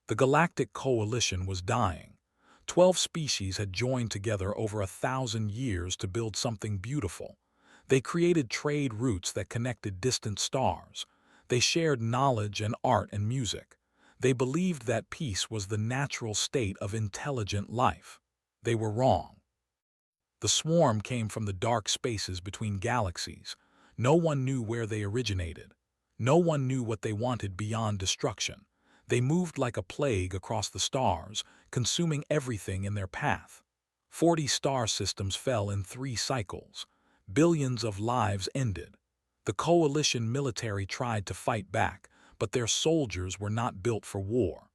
The Galactic Coalition was dying. 12 species had joined together over 1,000 years to build something beautiful. They created trade routes that connected distant stars. They shared knowledge and art and music. They believed that peace was the natural state of intelligent life. They were wrong. The swarm came from the dark spaces between galaxies. No one knew where they originated. No one knew what they wanted beyond destruction. They moved like a plague across the stars, consuming everything in their path. 40 star systems fell in 3 cycles. Billions of lives ended. The coalition military tried to fight back, but their soldiers were not built for war.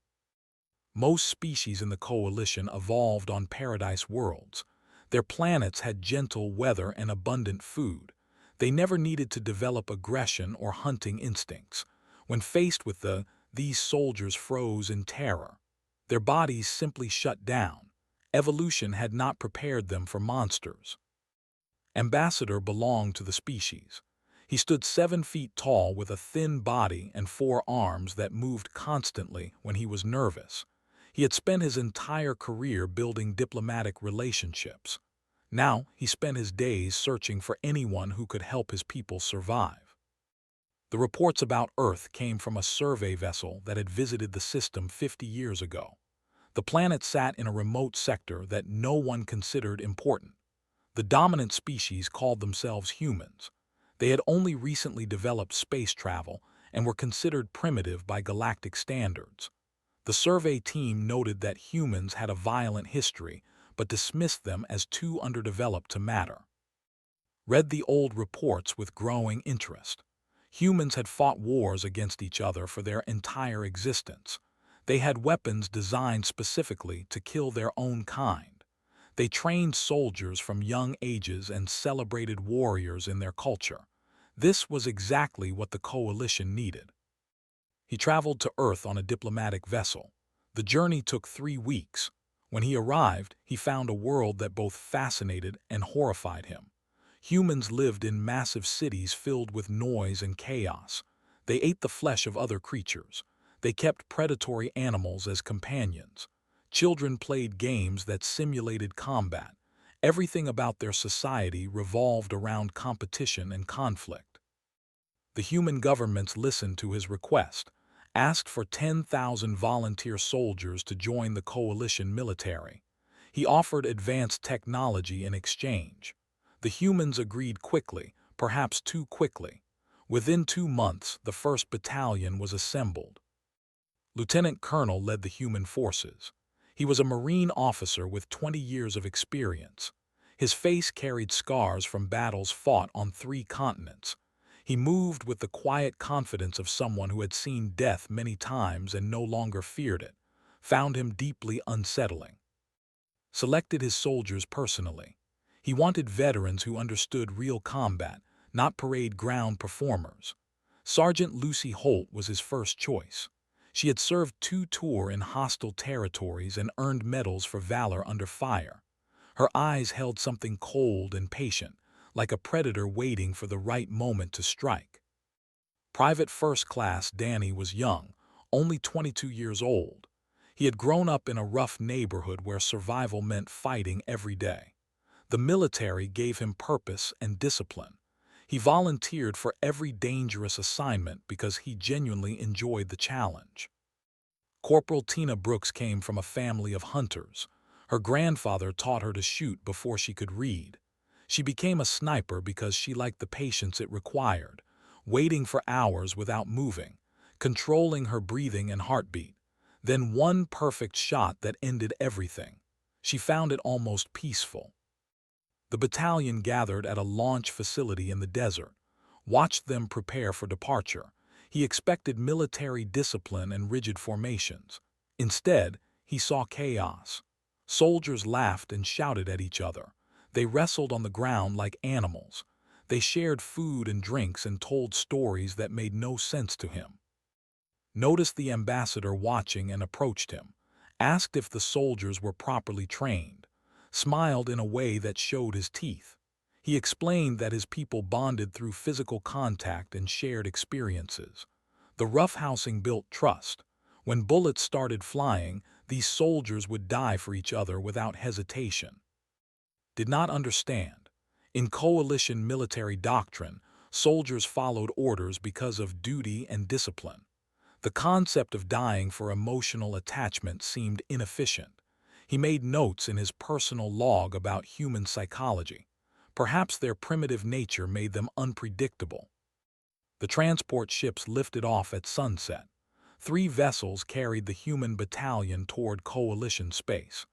Most species in the coalition evolved on paradise worlds. Their planets had gentle weather and abundant food. They never needed to develop aggression or hunting instincts. When faced with these soldiers froze in terror. Their bodies simply shut down. Evolution had not prepared them for monsters. Ambassador belonged to the species. He stood 7 feet tall with a thin body and 4 arms that moved constantly when he was nervous. He had spent his entire career building diplomatic relationships. Now he spent his days searching for anyone who could help his people survive. The reports about Earth came from a survey vessel that had visited the system 50 years ago. The planet sat in a remote sector that no one considered important. The dominant species called themselves humans. They had only recently developed space travel and were considered primitive by galactic standards. The survey team noted that humans had a violent history, but dismissed them as too underdeveloped to matter. Read the old reports with growing interest. Humans had fought wars against each other for their entire existence. They had weapons designed specifically to kill their own kind. They trained soldiers from young ages and celebrated warriors in their culture. This was exactly what the coalition needed. He traveled to Earth on a diplomatic vessel. The journey took 3 weeks. When he arrived, he found a world that both fascinated and horrified him. Humans lived in massive cities filled with noise and chaos. They ate the flesh of other creatures. They kept predatory animals as companions. Children played games that simulated combat. Everything about their society revolved around competition and conflict. The human governments listened to his request, asked for 10,000 volunteer soldiers to join the coalition military. He offered advanced technology in exchange. The humans agreed quickly, perhaps too quickly. Within 2 months, the first battalion was assembled. Lieutenant Colonel led the human forces. He was a Marine officer with 20 years of experience. His face carried scars from battles fought on 3 continents. He moved with the quiet confidence of someone who had seen death many times and no longer feared it, found him deeply unsettling. Selected his soldiers personally. He wanted veterans who understood real combat, not parade ground performers. Sergeant Lucy Holt was his first choice. She had served 2 tours in hostile territories and earned medals for valor under fire. Her eyes held something cold and patient, like a predator waiting for the right moment to strike. Private First Class Danny was young, only 22 years old. He had grown up in a rough neighborhood where survival meant fighting every day. The military gave him purpose and discipline. He volunteered for every dangerous assignment because he genuinely enjoyed the challenge. Corporal Tina Brooks came from a family of hunters. Her grandfather taught her to shoot before she could read. She became a sniper because she liked the patience it required, waiting for hours without moving, controlling her breathing and heartbeat. Then one perfect shot that ended everything. She found it almost peaceful. The battalion gathered at a launch facility in the desert, watched them prepare for departure. He expected military discipline and rigid formations. Instead, he saw chaos. Soldiers laughed and shouted at each other. They wrestled on the ground like animals. They shared food and drinks and told stories that made no sense to him. Noticed the ambassador watching and approached him, asked if the soldiers were properly trained, smiled in a way that showed his teeth. He explained that his people bonded through physical contact and shared experiences. The roughhousing built trust. When bullets started flying, these soldiers would die for each other without hesitation. Did not understand. In coalition military doctrine, soldiers followed orders because of duty and discipline. The concept of dying for emotional attachment seemed inefficient. He made notes in his personal log about human psychology. Perhaps their primitive nature made them unpredictable. The transport ships lifted off at sunset. 3 vessels carried the human battalion toward coalition space.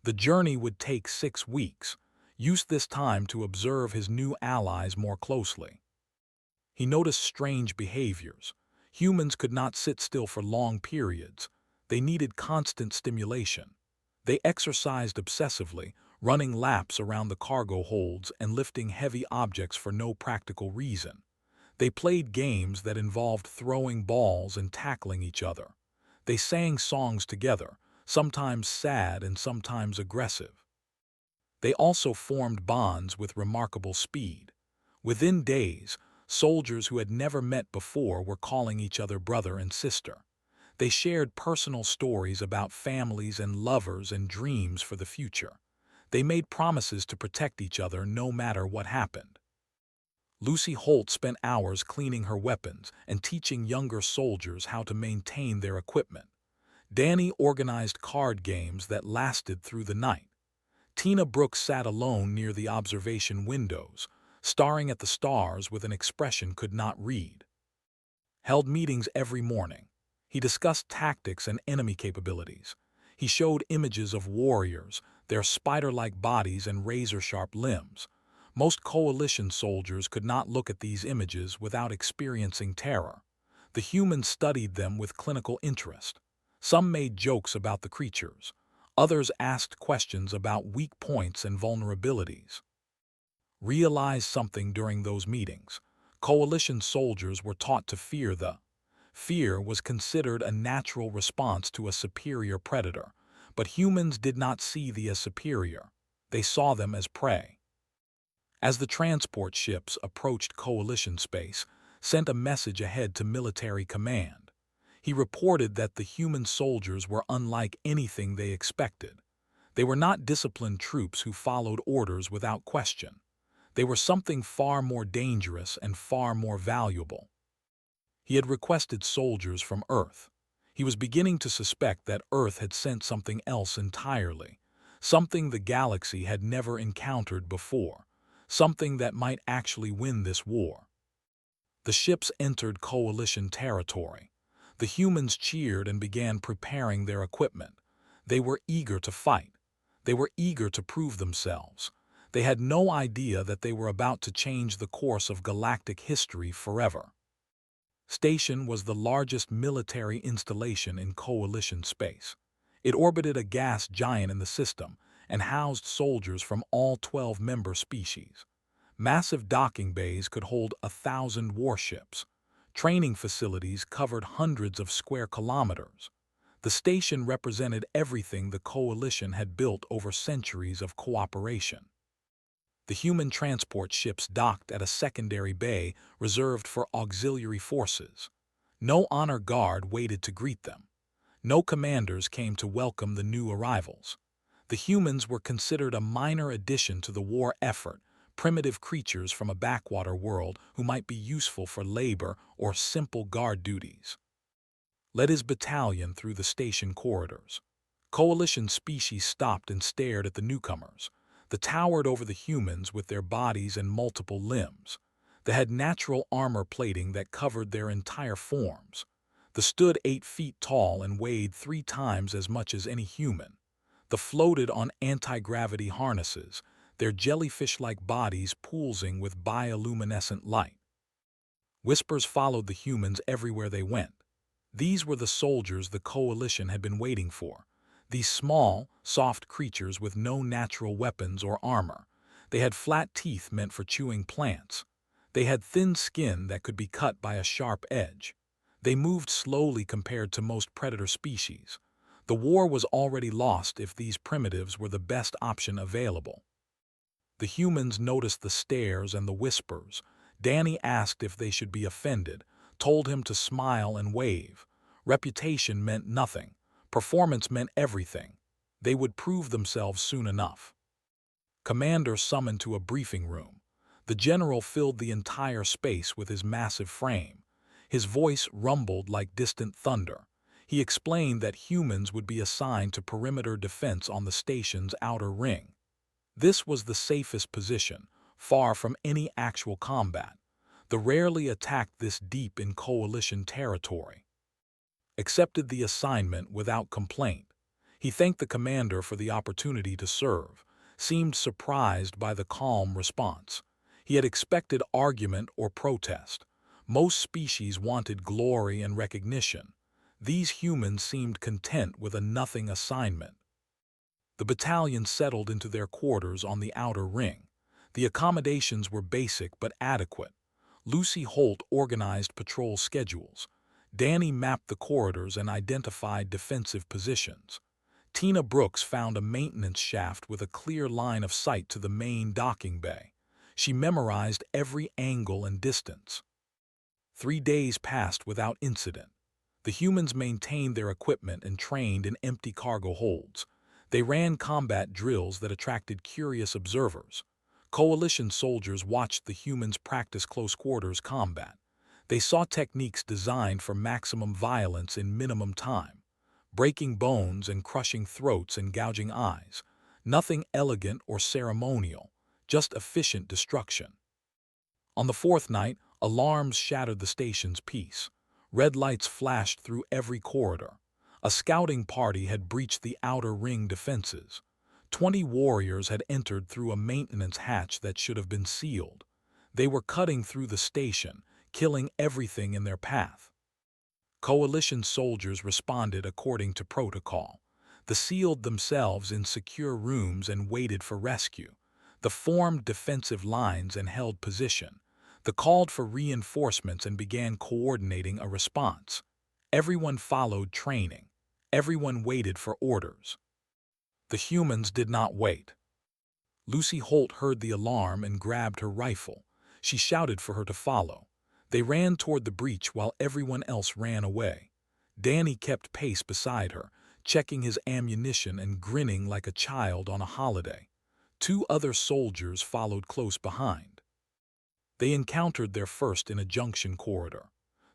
The journey would take 6 weeks. Use this time to observe his new allies more closely. He noticed strange behaviors. Humans could not sit still for long periods. They needed constant stimulation. They exercised obsessively, running laps around the cargo holds and lifting heavy objects for no practical reason. They played games that involved throwing balls and tackling each other. They sang songs together, sometimes sad and sometimes aggressive. They also formed bonds with remarkable speed. Within days, soldiers who had never met before were calling each other brother and sister. They shared personal stories about families and lovers and dreams for the future. They made promises to protect each other no matter what happened. Lucy Holt spent hours cleaning her weapons and teaching younger soldiers how to maintain their equipment. Danny organized card games that lasted through the night. Tina Brooks sat alone near the observation windows, staring at the stars with an expression could not read. Held meetings every morning. He discussed tactics and enemy capabilities. He showed images of warriors, their spider-like bodies and razor-sharp limbs. Most coalition soldiers could not look at these images without experiencing terror. The humans studied them with clinical interest. Some made jokes about the creatures. Others asked questions about weak points and vulnerabilities. Realize something during those meetings. Coalition soldiers were taught to fear the. Fear was considered a natural response to a superior predator, but humans did not see them as superior. They saw them as prey. As the transport ships approached coalition space, sent a message ahead to military command. He reported that the human soldiers were unlike anything they expected. They were not disciplined troops who followed orders without question. They were something far more dangerous and far more valuable. He had requested soldiers from Earth. He was beginning to suspect that Earth had sent something else entirely, something the galaxy had never encountered before, something that might actually win this war. The ships entered coalition territory. The humans cheered and began preparing their equipment. They were eager to fight. They were eager to prove themselves. They had no idea that they were about to change the course of galactic history forever. Station was the largest military installation in coalition space. It orbited a gas giant in the system and housed soldiers from all 12 member species. Massive docking bays could hold 1,000 warships. Training facilities covered hundreds of square kilometers. The station represented everything the coalition had built over centuries of cooperation. The human transport ships docked at a secondary bay reserved for auxiliary forces. No honor guard waited to greet them. No commanders came to welcome the new arrivals. The humans were considered a minor addition to the war effort, primitive creatures from a backwater world who might be useful for labor or simple guard duties. Led his battalion through the station corridors. Coalition species stopped and stared at the newcomers. They towered over the humans with their bodies and multiple limbs. They had natural armor plating that covered their entire forms. They stood 8 feet tall and weighed 3 times as much as any human. They floated on anti-gravity harnesses, their jellyfish-like bodies pulsing with bioluminescent light. Whispers followed the humans everywhere they went. These were the soldiers the coalition had been waiting for. These small, soft creatures with no natural weapons or armor. They had flat teeth meant for chewing plants. They had thin skin that could be cut by a sharp edge. They moved slowly compared to most predator species. The war was already lost if these primitives were the best option available. The humans noticed the stares and the whispers. Danny asked if they should be offended, told him to smile and wave. Reputation meant nothing. Performance meant everything. They would prove themselves soon enough. Commander summoned to a briefing room. The general filled the entire space with his massive frame. His voice rumbled like distant thunder. He explained that humans would be assigned to perimeter defense on the station's outer ring. This was the safest position, far from any actual combat. The rarely attacked this deep in coalition territory. Accepted the assignment without complaint. He thanked the commander for the opportunity to serve, seemed surprised by the calm response. He had expected argument or protest. Most species wanted glory and recognition. These humans seemed content with a nothing assignment. The battalion settled into their quarters on the outer ring. The accommodations were basic but adequate. Lucy Holt organized patrol schedules. Danny mapped the corridors and identified defensive positions. Tina Brooks found a maintenance shaft with a clear line of sight to the main docking bay. She memorized every angle and distance. 3 days passed without incident. The humans maintained their equipment and trained in empty cargo holds. They ran combat drills that attracted curious observers. Coalition soldiers watched the humans practice close-quarters combat. They saw techniques designed for maximum violence in minimum time. Breaking bones and crushing throats and gouging eyes. Nothing elegant or ceremonial, just efficient destruction. On the 4th night, alarms shattered the station's peace. Red lights flashed through every corridor. A scouting party had breached the outer ring defenses. 20 warriors had entered through a maintenance hatch that should have been sealed. They were cutting through the station, killing everything in their path. Coalition soldiers responded according to protocol. They sealed themselves in secure rooms and waited for rescue. They formed defensive lines and held position. They called for reinforcements and began coordinating a response. Everyone followed training. Everyone waited for orders. The humans did not wait. Lucy Holt heard the alarm and grabbed her rifle. She shouted for her to follow. They ran toward the breach while everyone else ran away. Danny kept pace beside her, checking his ammunition and grinning like a child on a holiday. 2 other soldiers followed close behind. They encountered their first in a junction corridor.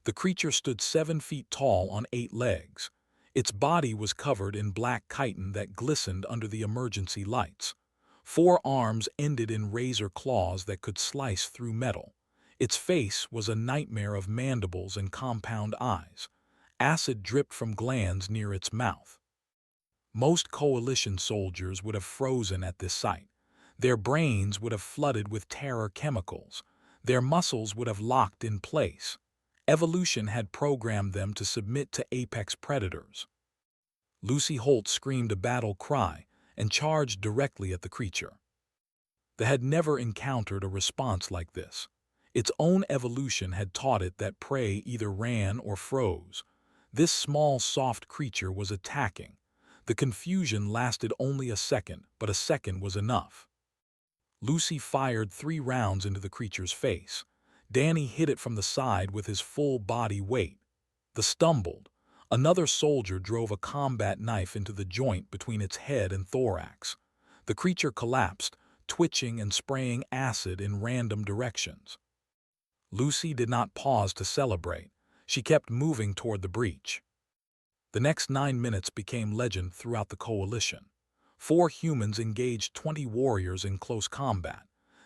The creature stood 7 feet tall on 8 legs. Its body was covered in black chitin that glistened under the emergency lights. 4 arms ended in razor claws that could slice through metal. Its face was a nightmare of mandibles and compound eyes. Acid dripped from glands near its mouth. Most coalition soldiers would have frozen at this sight. Their brains would have flooded with terror chemicals. Their muscles would have locked in place. Evolution had programmed them to submit to apex predators. Lucy Holt screamed a battle cry and charged directly at the creature. They had never encountered a response like this. Its own evolution had taught it that prey either ran or froze. This small, soft creature was attacking. The confusion lasted only a second, but a second was enough. Lucy fired 3 rounds into the creature's face. Danny hit it from the side with his full body weight. They stumbled. Another soldier drove a combat knife into the joint between its head and thorax. The creature collapsed, twitching and spraying acid in random directions. Lucy did not pause to celebrate. She kept moving toward the breach. The next 9 minutes became legend throughout the coalition. 4 humans engaged 20 warriors in close combat.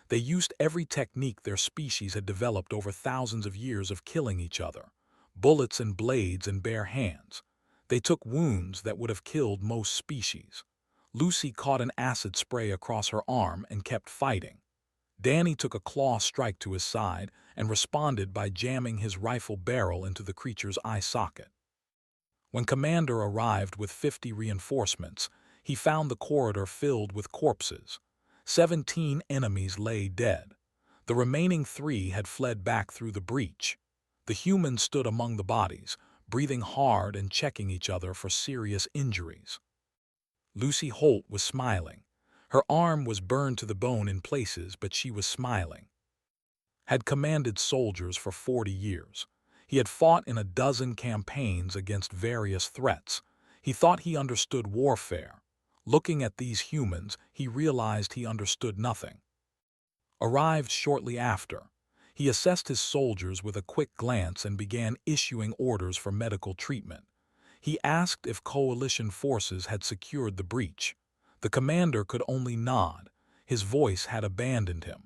They used every technique their species had developed over thousands of years of killing each other. Bullets and blades and bare hands. They took wounds that would have killed most species. Lucy caught an acid spray across her arm and kept fighting. Danny took a claw strike to his side and responded by jamming his rifle barrel into the creature's eye socket. When Commander arrived with 50 reinforcements, he found the corridor filled with corpses. 17 enemies lay dead. The remaining 3 had fled back through the breach. The humans stood among the bodies, breathing hard and checking each other for serious injuries. Lucy Holt was smiling. Her arm was burned to the bone in places, but she was smiling. Had commanded soldiers for 40 years. He had fought in a dozen campaigns against various threats. He thought he understood warfare. Looking at these humans, he realized he understood nothing. Arrived shortly after, he assessed his soldiers with a quick glance and began issuing orders for medical treatment. He asked if coalition forces had secured the breach. The commander could only nod. His voice had abandoned him.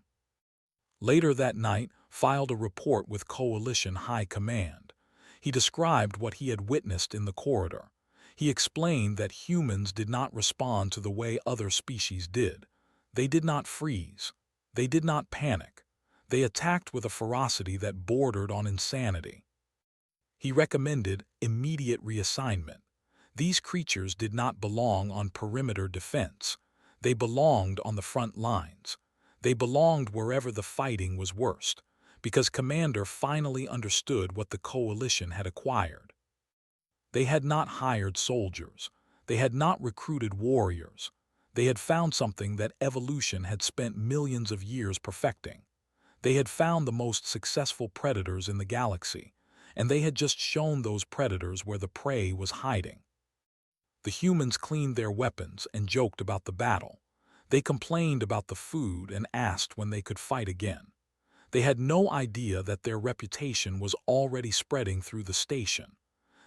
Later that night, filed a report with coalition high command. He described what he had witnessed in the corridor. He explained that humans did not respond to the way other species did. They did not freeze. They did not panic. They attacked with a ferocity that bordered on insanity. He recommended immediate reassignment. These creatures did not belong on perimeter defense. They belonged on the front lines. They belonged wherever the fighting was worst, because Commander finally understood what the coalition had acquired. They had not hired soldiers. They had not recruited warriors. They had found something that evolution had spent millions of years perfecting. They had found the most successful predators in the galaxy, and they had just shown those predators where the prey was hiding. The humans cleaned their weapons and joked about the battle. They complained about the food and asked when they could fight again. They had no idea that their reputation was already spreading through the station.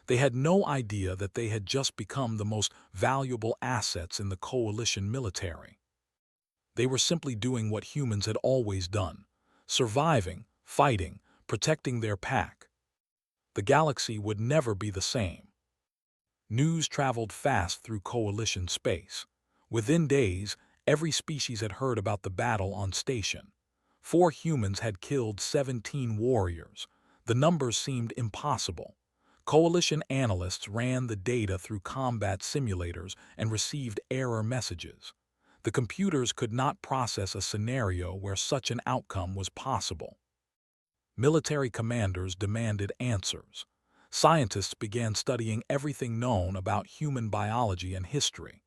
They had no idea that they had just become the most valuable assets in the coalition military. They were simply doing what humans had always done: surviving, fighting, protecting their pack. The galaxy would never be the same. News traveled fast through coalition space. Within days, every species had heard about the battle on station. 4 humans had killed 17 warriors. The numbers seemed impossible. Coalition analysts ran the data through combat simulators and received error messages. The computers could not process a scenario where such an outcome was possible. Military commanders demanded answers. Scientists began studying everything known about human biology and history.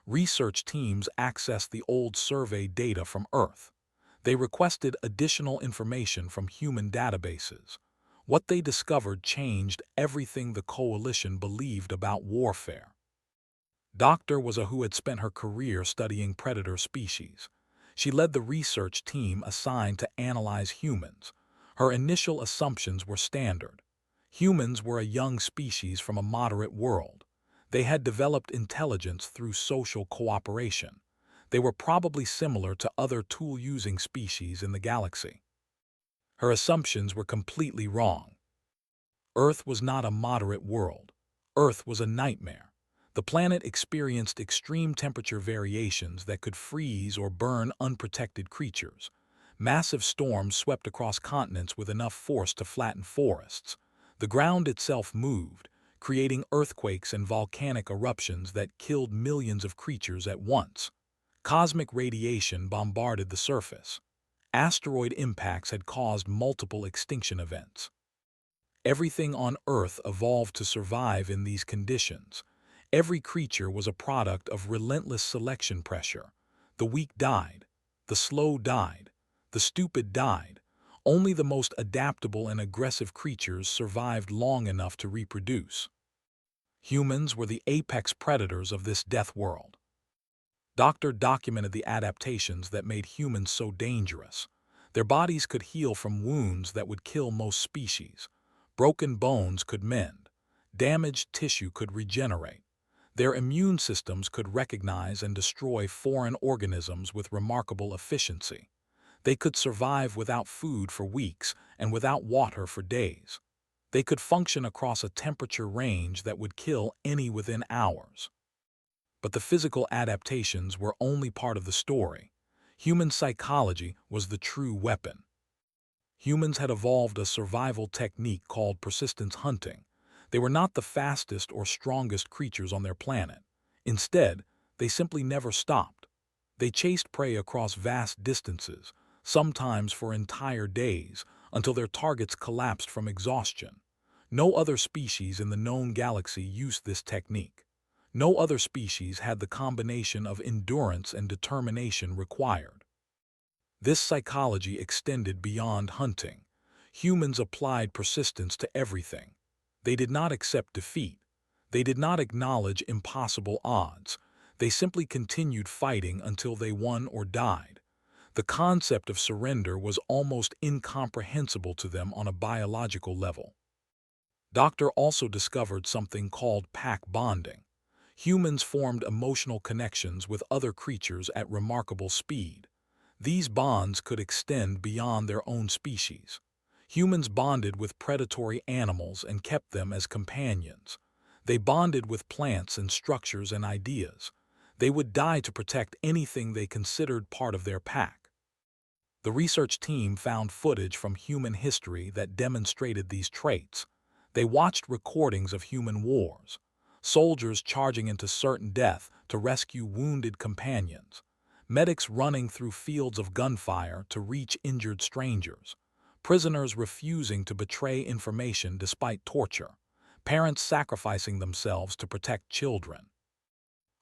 Research teams accessed the old survey data from Earth. They requested additional information from human databases. What they discovered changed everything the coalition believed about warfare. Doctor was a who had spent her career studying predator species. She led the research team assigned to analyze humans. Her initial assumptions were standard. Humans were a young species from a moderate world. They had developed intelligence through social cooperation. They were probably similar to other tool-using species in the galaxy. Her assumptions were completely wrong. Earth was not a moderate world. Earth was a nightmare. The planet experienced extreme temperature variations that could freeze or burn unprotected creatures. Massive storms swept across continents with enough force to flatten forests. The ground itself moved, creating earthquakes and volcanic eruptions that killed millions of creatures at once. Cosmic radiation bombarded the surface. Asteroid impacts had caused multiple extinction events. Everything on Earth evolved to survive in these conditions. Every creature was a product of relentless selection pressure. The weak died. The slow died. The stupid died. Only the most adaptable and aggressive creatures survived long enough to reproduce. Humans were the apex predators of this death world. Doctor documented the adaptations that made humans so dangerous. Their bodies could heal from wounds that would kill most species. Broken bones could mend. Damaged tissue could regenerate. Their immune systems could recognize and destroy foreign organisms with remarkable efficiency. They could survive without food for weeks and without water for days. They could function across a temperature range that would kill any within hours. But the physical adaptations were only part of the story. Human psychology was the true weapon. Humans had evolved a survival technique called persistence hunting. They were not the fastest or strongest creatures on their planet. Instead, they simply never stopped. They chased prey across vast distances, sometimes for entire days, until their targets collapsed from exhaustion. No other species in the known galaxy used this technique. No other species had the combination of endurance and determination required. This psychology extended beyond hunting. Humans applied persistence to everything. They did not accept defeat. They did not acknowledge impossible odds. They simply continued fighting until they won or died. The concept of surrender was almost incomprehensible to them on a biological level. Doctor also discovered something called pack bonding. Humans formed emotional connections with other creatures at remarkable speed. These bonds could extend beyond their own species. Humans bonded with predatory animals and kept them as companions. They bonded with plants and structures and ideas. They would die to protect anything they considered part of their pack. The research team found footage from human history that demonstrated these traits. They watched recordings of human wars, soldiers charging into certain death to rescue wounded companions, medics running through fields of gunfire to reach injured strangers, prisoners refusing to betray information despite torture, parents sacrificing themselves to protect children.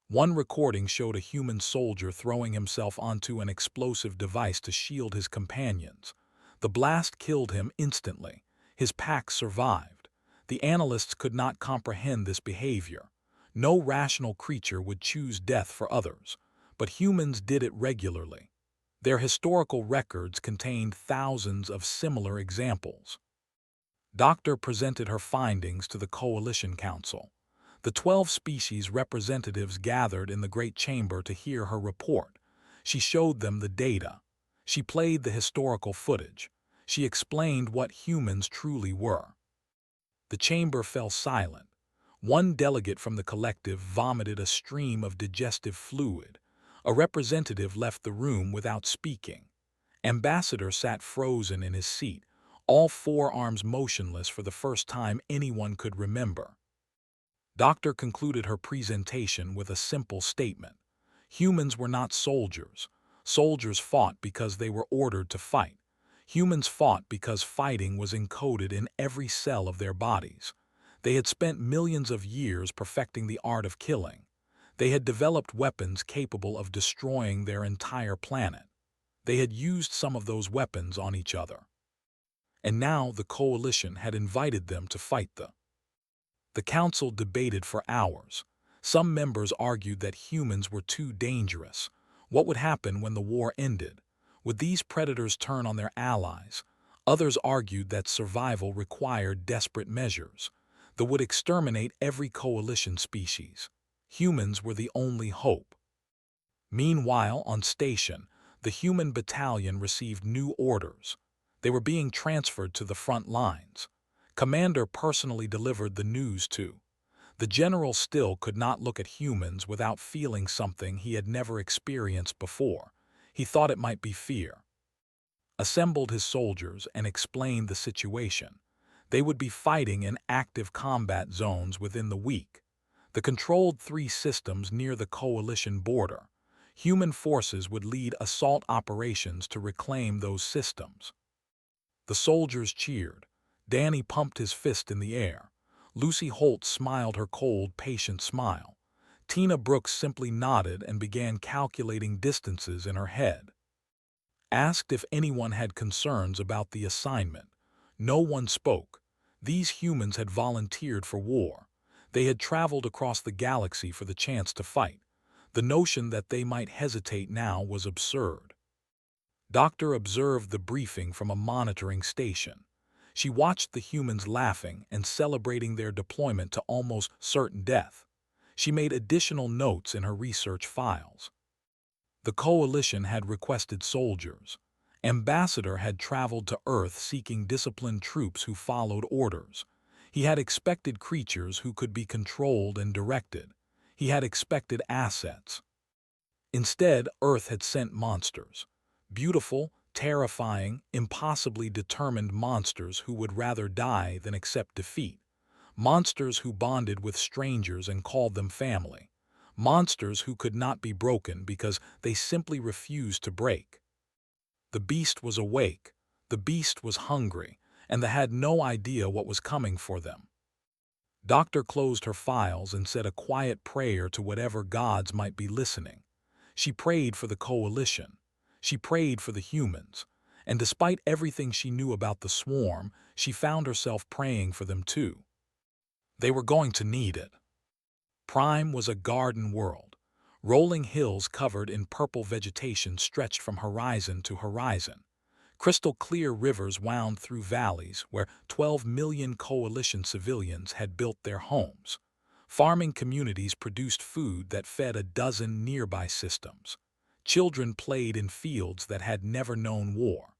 One recording showed a human soldier throwing himself onto an explosive device to shield his companions. The blast killed him instantly. His pack survived. The analysts could not comprehend this behavior. No rational creature would choose death for others, but humans did it regularly. Their historical records contained thousands of similar examples. Doctor presented her findings to the Coalition Council. The 12 species representatives gathered in the Great Chamber to hear her report. She showed them the data. She played the historical footage. She explained what humans truly were. The chamber fell silent. One delegate from the collective vomited a stream of digestive fluid. A representative left the room without speaking. Ambassador sat frozen in his seat, all forearms motionless for the first time anyone could remember. Doctor concluded her presentation with a simple statement. Humans were not soldiers. Soldiers fought because they were ordered to fight. Humans fought because fighting was encoded in every cell of their bodies. They had spent millions of years perfecting the art of killing. They had developed weapons capable of destroying their entire planet. They had used some of those weapons on each other. And now the coalition had invited them to fight them. The council debated for hours. Some members argued that humans were too dangerous. What would happen when the war ended? Would these predators turn on their allies? Others argued that survival required desperate measures that would exterminate every coalition species. Humans were the only hope. Meanwhile, on station, the human battalion received new orders. They were being transferred to the front lines. Commander personally delivered the news to. The general still could not look at humans without feeling something he had never experienced before. He thought it might be fear. Assembled his soldiers and explained the situation. They would be fighting in active combat zones within the week. The controlled 3 systems near the coalition border. Human forces would lead assault operations to reclaim those systems. The soldiers cheered. Danny pumped his fist in the air. Lucy Holt smiled her cold, patient smile. Tina Brooks simply nodded and began calculating distances in her head. Asked if anyone had concerns about the assignment. No one spoke. These humans had volunteered for war. They had traveled across the galaxy for the chance to fight. The notion that they might hesitate now was absurd. Doctor observed the briefing from a monitoring station. She watched the humans laughing and celebrating their deployment to almost certain death. She made additional notes in her research files. The coalition had requested soldiers. Ambassador had traveled to Earth seeking disciplined troops who followed orders. He had expected creatures who could be controlled and directed. He had expected assets. Instead, Earth had sent monsters. Beautiful, terrifying, impossibly determined monsters who would rather die than accept defeat. Monsters who bonded with strangers and called them family. Monsters who could not be broken because they simply refused to break. The beast was awake. The beast was hungry, and they had no idea what was coming for them. Doctor closed her files and said a quiet prayer to whatever gods might be listening. She prayed for the coalition. She prayed for the humans, And despite everything she knew about the swarm, she found herself praying for them too. They were going to need it. Prime was a garden world. Rolling hills covered in purple vegetation stretched from horizon to horizon. Crystal-clear rivers wound through valleys where 12 million coalition civilians had built their homes. Farming communities produced food that fed a dozen nearby systems. Children played in fields that had never known war.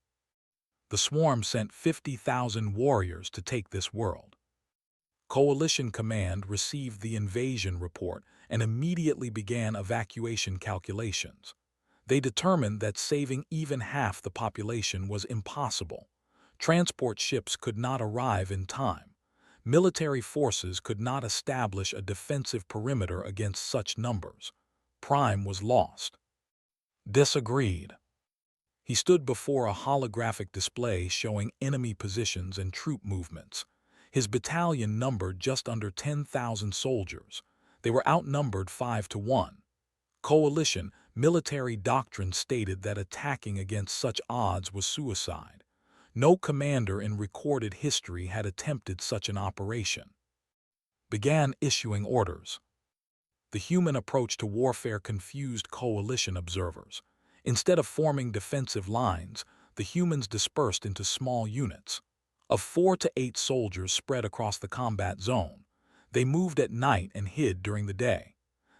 The swarm sent 50,000 warriors to take this world. Coalition Command received the invasion report and immediately began evacuation calculations. They determined that saving even half the population was impossible. Transport ships could not arrive in time. Military forces could not establish a defensive perimeter against such numbers. Prime was lost. Disagreed. He stood before a holographic display showing enemy positions and troop movements. His battalion numbered just under 10,000 soldiers. They were outnumbered 5-1. Coalition military doctrine stated that attacking against such odds was suicide. No commander in recorded history had attempted such an operation. Began issuing orders. The human approach to warfare confused coalition observers. Instead of forming defensive lines, the humans dispersed into small units. Of 4 to 8 soldiers spread across the combat zone. They moved at night and hid during the day.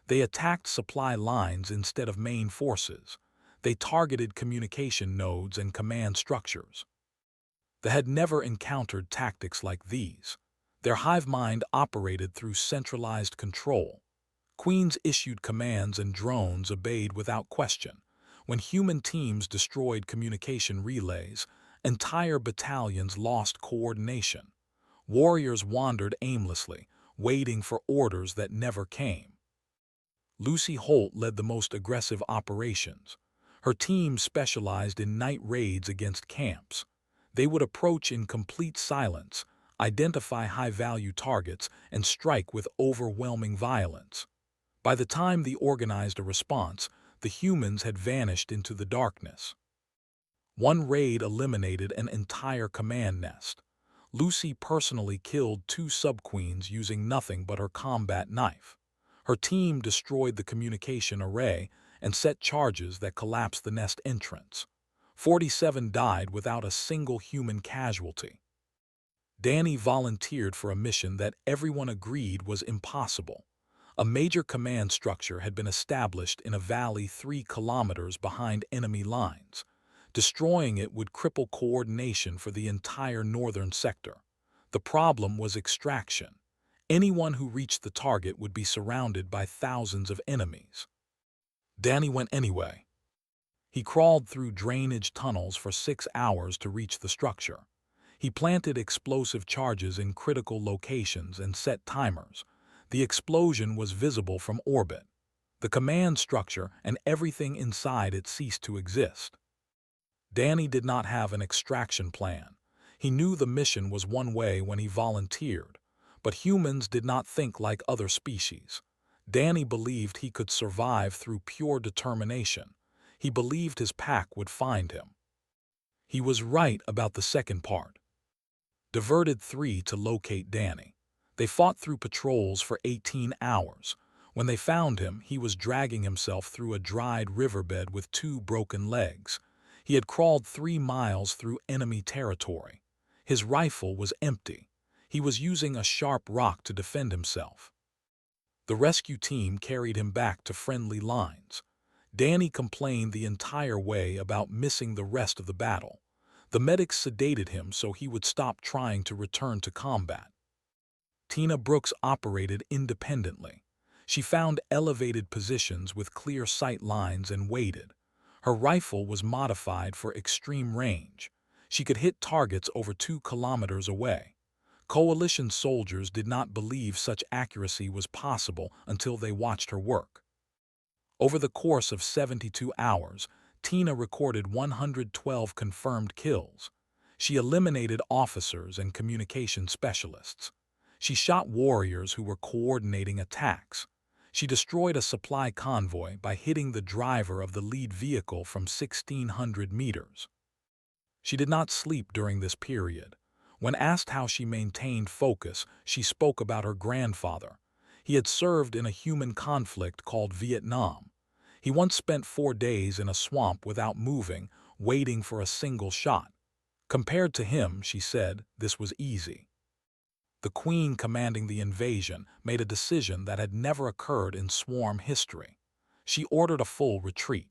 They attacked supply lines instead of main forces. They targeted communication nodes and command structures. They had never encountered tactics like these. Their hive mind operated through centralized control. Queens issued commands and drones obeyed without question. When human teams destroyed communication relays, entire battalions lost coordination. Warriors wandered aimlessly, waiting for orders that never came. Lucy Holt led the most aggressive operations. Her team specialized in night raids against camps. They would approach in complete silence, identify high-value targets, and strike with overwhelming violence. By the time they organized a response, the humans had vanished into the darkness. One raid eliminated an entire command nest. Lucy personally killed 2 sub-queens using nothing but her combat knife. Her team destroyed the communication array and set charges that collapsed the nest entrance. 47 died without a single human casualty. Danny volunteered for a mission that everyone agreed was impossible. A major command structure had been established in a valley 3 kilometers behind enemy lines. Destroying it would cripple coordination for the entire northern sector. The problem was extraction. Anyone who reached the target would be surrounded by thousands of enemies. Danny went anyway. He crawled through drainage tunnels for 6 hours to reach the structure. He planted explosive charges in critical locations and set timers. The explosion was visible from orbit. The command structure and everything inside it ceased to exist. Danny did not have an extraction plan. He knew the mission was one way when he volunteered. But humans did not think like other species. Danny believed he could survive through pure determination. He believed his pack would find him. He was right about the second part. Diverted 3 to locate Danny. They fought through patrols for 18 hours. When they found him, he was dragging himself through a dried riverbed with 2 broken legs. He had crawled 3 miles through enemy territory. His rifle was empty. He was using a sharp rock to defend himself. The rescue team carried him back to friendly lines. Danny complained the entire way about missing the rest of the battle. The medics sedated him so he would stop trying to return to combat. Tina Brooks operated independently. She found elevated positions with clear sight lines and waited. Her rifle was modified for extreme range. She could hit targets over 2 kilometers away. Coalition soldiers did not believe such accuracy was possible until they watched her work. Over the course of 72 hours, Tina recorded 112 confirmed kills. She eliminated officers and communication specialists. She shot warriors who were coordinating attacks. She destroyed a supply convoy by hitting the driver of the lead vehicle from 1,600 meters. She did not sleep during this period. When asked how she maintained focus, she spoke about her grandfather. He had served in a human conflict called Vietnam. He once spent 4 days in a swamp without moving, waiting for a single shot. Compared to him, she said, this was easy. The queen commanding the invasion made a decision that had never occurred in swarm history. She ordered a full retreat.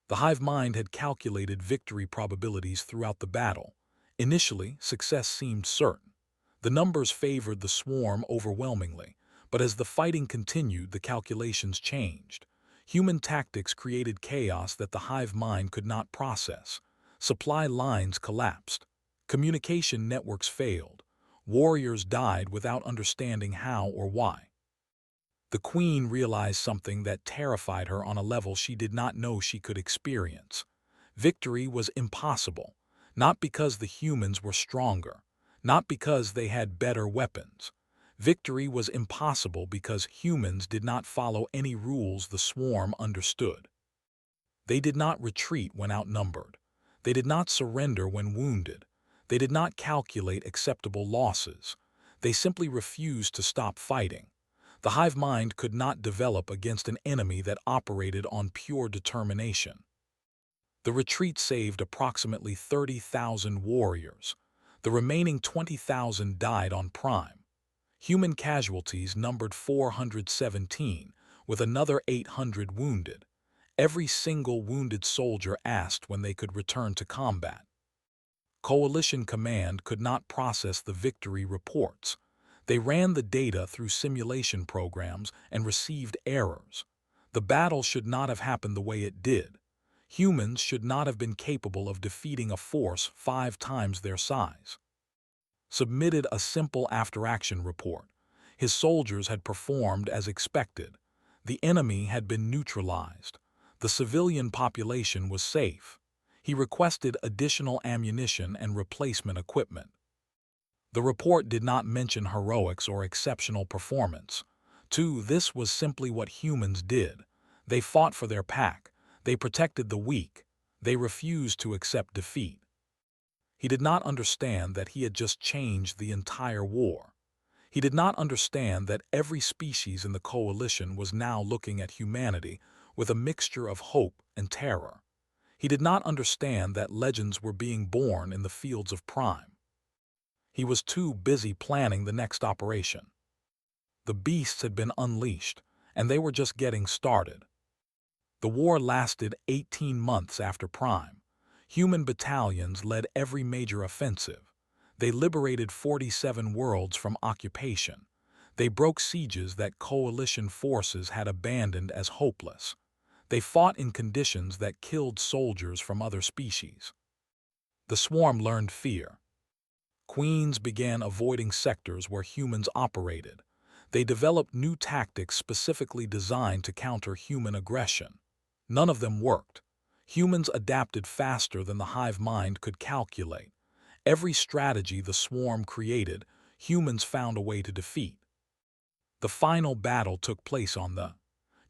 The hive mind had calculated victory probabilities throughout the battle. Initially, success seemed certain. The numbers favored the swarm overwhelmingly, but as the fighting continued, the calculations changed. Human tactics created chaos that the hive mind could not process. Supply lines collapsed. Communication networks failed. Warriors died without understanding how or why. The queen realized something that terrified her on a level she did not know she could experience. Victory was impossible, not because the humans were stronger, not because they had better weapons. Victory was impossible because humans did not follow any rules the swarm understood. They did not retreat when outnumbered. They did not surrender when wounded. They did not calculate acceptable losses. They simply refused to stop fighting. The hive mind could not develop against an enemy that operated on pure determination. The retreat saved approximately 30,000 warriors. The remaining 20,000 died on Prime. Human casualties numbered 417, with another 800 wounded. Every single wounded soldier asked when they could return to combat. Coalition Command could not process the victory reports. They ran the data through simulation programs and received errors. The battle should not have happened the way it did. Humans should not have been capable of defeating a force 5 times their size. Submitted a simple after-action report. His soldiers had performed as expected. The enemy had been neutralized. The civilian population was safe. He requested additional ammunition and replacement equipment. The report did not mention heroics or exceptional performance. This was simply what humans did. They fought for their pack. They protected the weak. They refused to accept defeat. He did not understand that he had just changed the entire war. He did not understand that every species in the coalition was now looking at humanity with a mixture of hope and terror. He did not understand that legends were being born in the fields of Prime. He was too busy planning the next operation. The beasts had been unleashed, and they were just getting started. The war lasted 18 months after Prime. Human battalions led every major offensive. They liberated 47 worlds from occupation. They broke sieges that coalition forces had abandoned as hopeless. They fought in conditions that killed soldiers from other species. The swarm learned fear. Queens began avoiding sectors where humans operated. They developed new tactics specifically designed to counter human aggression. None of them worked. Humans adapted faster than the hive mind could calculate. Every strategy the swarm created, humans found a way to defeat. The final battle took place on the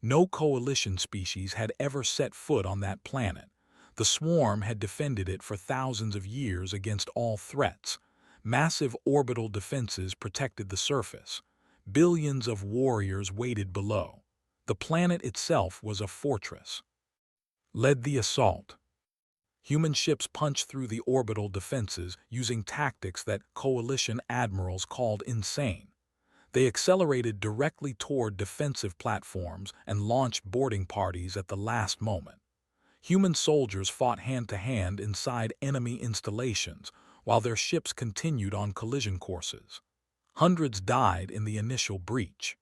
No coalition species had ever set foot on that planet. The swarm had defended it for thousands of years against all threats. Massive orbital defenses protected the surface. Billions of warriors waited below. The planet itself was a fortress. Led the assault. Human ships punched through the orbital defenses using tactics that coalition admirals called insane. They accelerated directly toward defensive platforms and launched boarding parties at the last moment. Human soldiers fought hand-to-hand inside enemy installations while their ships continued on collision courses. Hundreds died in the initial breach.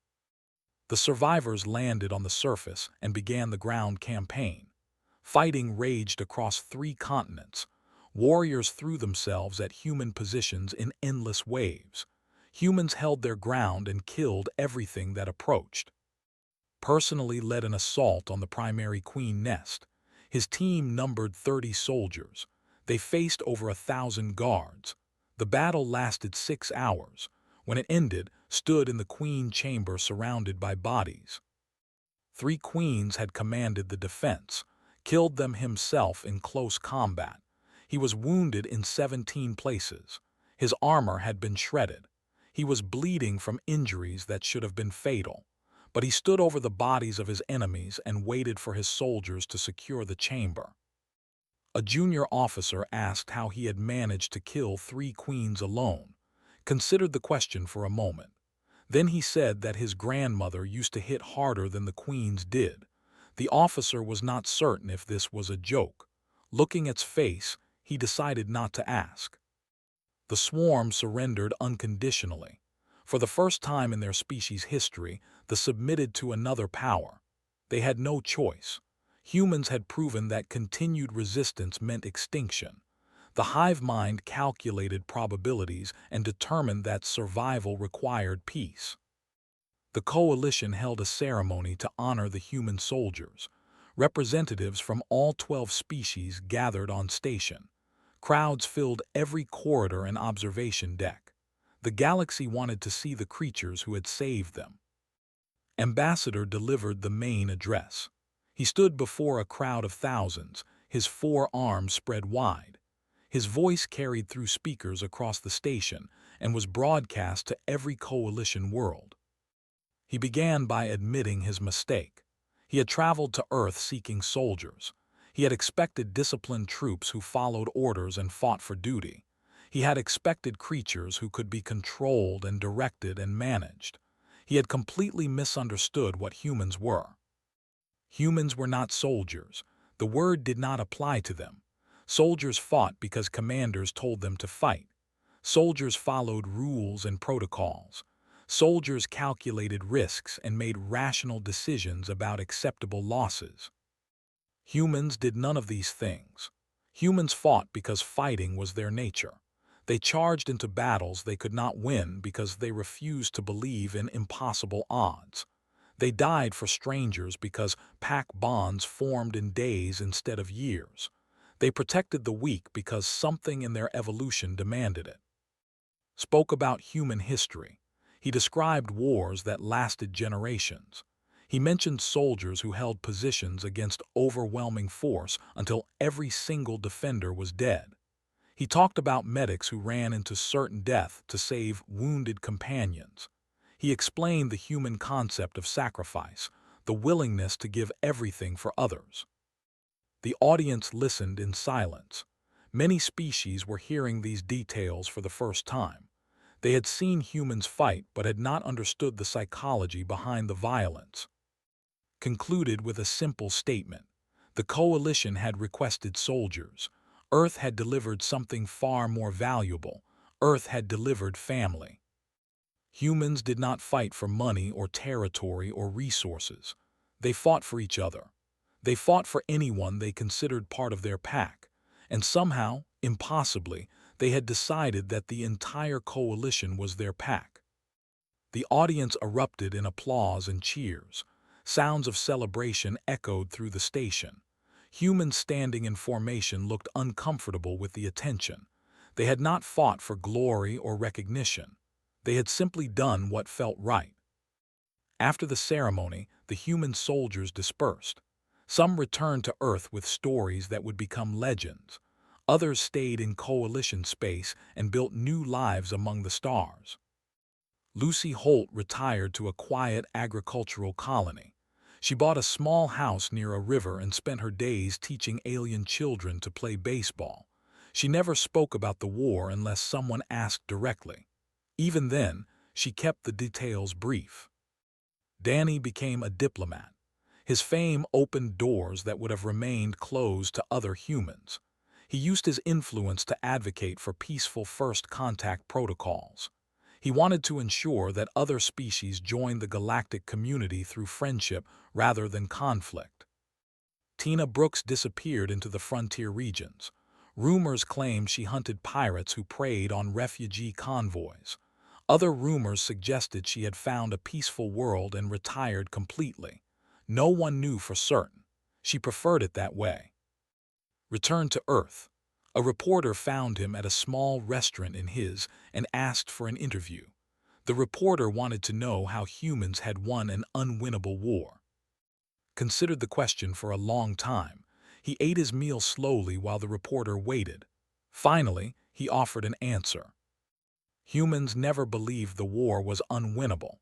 The survivors landed on the surface and began the ground campaign. Fighting raged across 3 continents. Warriors threw themselves at human positions in endless waves. Humans held their ground and killed everything that approached. Personally led an assault on the primary queen nest. His team numbered 30 soldiers. They faced over 1,000 guards. The battle lasted 6 hours. When it ended, stood in the queen chamber surrounded by bodies. 3 queens had commanded the defense, killed them himself in close combat. He was wounded in 17 places. His armor had been shredded. He was bleeding from injuries that should have been fatal. But he stood over the bodies of his enemies and waited for his soldiers to secure the chamber. A junior officer asked how he had managed to kill 3 queens alone, considered the question for a moment. Then he said that his grandmother used to hit harder than the queens did. The officer was not certain if this was a joke. Looking at its face, he decided not to ask. The swarm surrendered unconditionally. For the first time in their species' history, they submitted to another power. They had no choice. Humans had proven that continued resistance meant extinction. The hive mind calculated probabilities and determined that survival required peace. The coalition held a ceremony to honor the human soldiers. Representatives from all 12 species gathered on station. Crowds filled every corridor and observation deck. The galaxy wanted to see the creatures who had saved them. Ambassador delivered the main address. He stood before a crowd of thousands, his 4 arms spread wide. His voice carried through speakers across the station and was broadcast to every coalition world. He began by admitting his mistake. He had traveled to Earth seeking soldiers. He had expected disciplined troops who followed orders and fought for duty. He had expected creatures who could be controlled and directed and managed. He had completely misunderstood what humans were. Humans were not soldiers. The word did not apply to them. Soldiers fought because commanders told them to fight. Soldiers followed rules and protocols. Soldiers calculated risks and made rational decisions about acceptable losses. Humans did none of these things. Humans fought because fighting was their nature. They charged into battles they could not win because they refused to believe in impossible odds. They died for strangers because pack bonds formed in days instead of years. They protected the weak because something in their evolution demanded it. Spoke about human history. He described wars that lasted generations. He mentioned soldiers who held positions against overwhelming force until every single defender was dead. He talked about medics who ran into certain death to save wounded companions. He explained the human concept of sacrifice, the willingness to give everything for others. The audience listened in silence. Many species were hearing these details for the first time. They had seen humans fight but had not understood the psychology behind the violence. Concluded with a simple statement. The coalition had requested soldiers. Earth had delivered something far more valuable. Earth had delivered family. Humans did not fight for money or territory or resources. They fought for each other. They fought for anyone they considered part of their pack. And somehow, impossibly, they had decided that the entire coalition was their pack. The audience erupted in applause and cheers. Sounds of celebration echoed through the station. Humans standing in formation looked uncomfortable with the attention. They had not fought for glory or recognition. They had simply done what felt right. After the ceremony, the human soldiers dispersed. Some returned to Earth with stories that would become legends. Others stayed in coalition space and built new lives among the stars. Lucy Holt retired to a quiet agricultural colony. She bought a small house near a river and spent her days teaching alien children to play baseball. She never spoke about the war unless someone asked directly. Even then, she kept the details brief. Danny became a diplomat. His fame opened doors that would have remained closed to other humans. He used his influence to advocate for peaceful first contact protocols. He wanted to ensure that other species joined the galactic community through friendship rather than conflict. Tina Brooks disappeared into the frontier regions. Rumors claimed she hunted pirates who preyed on refugee convoys. Other rumors suggested she had found a peaceful world and retired completely. No one knew for certain. She preferred it that way. Returned to Earth. A reporter found him at a small restaurant in his and asked for an interview. The reporter wanted to know how humans had won an unwinnable war. Considered the question for a long time. He ate his meal slowly while the reporter waited. Finally, he offered an answer. Humans never believed the war was unwinnable.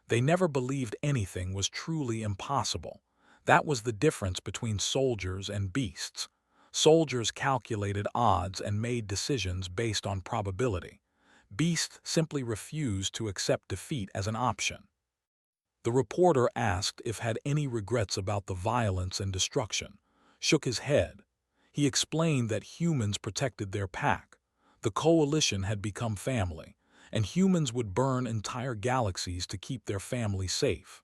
They never believed anything was truly impossible. That was the difference between soldiers and beasts. Soldiers calculated odds and made decisions based on probability. Beasts simply refused to accept defeat as an option. The reporter asked if had any regrets about the violence and destruction, shook his head. He explained that humans protected their pack. The coalition had become family, and humans would burn entire galaxies to keep their family safe.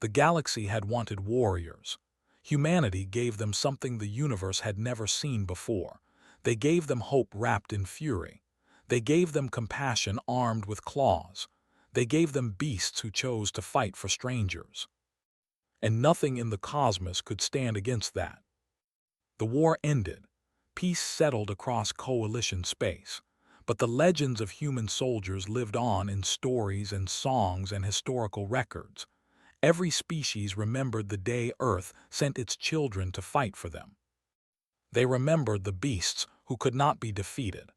The galaxy had wanted warriors. Humanity gave them something the universe had never seen before. They gave them hope wrapped in fury. They gave them compassion armed with claws. They gave them beasts who chose to fight for strangers. And nothing in the cosmos could stand against that. The war ended. Peace settled across coalition space. But the legends of human soldiers lived on in stories and songs and historical records. Every species remembered the day Earth sent its children to fight for them. They remembered the beasts who could not be defeated.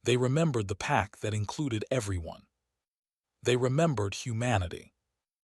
They remembered the pack that included everyone. They remembered humanity.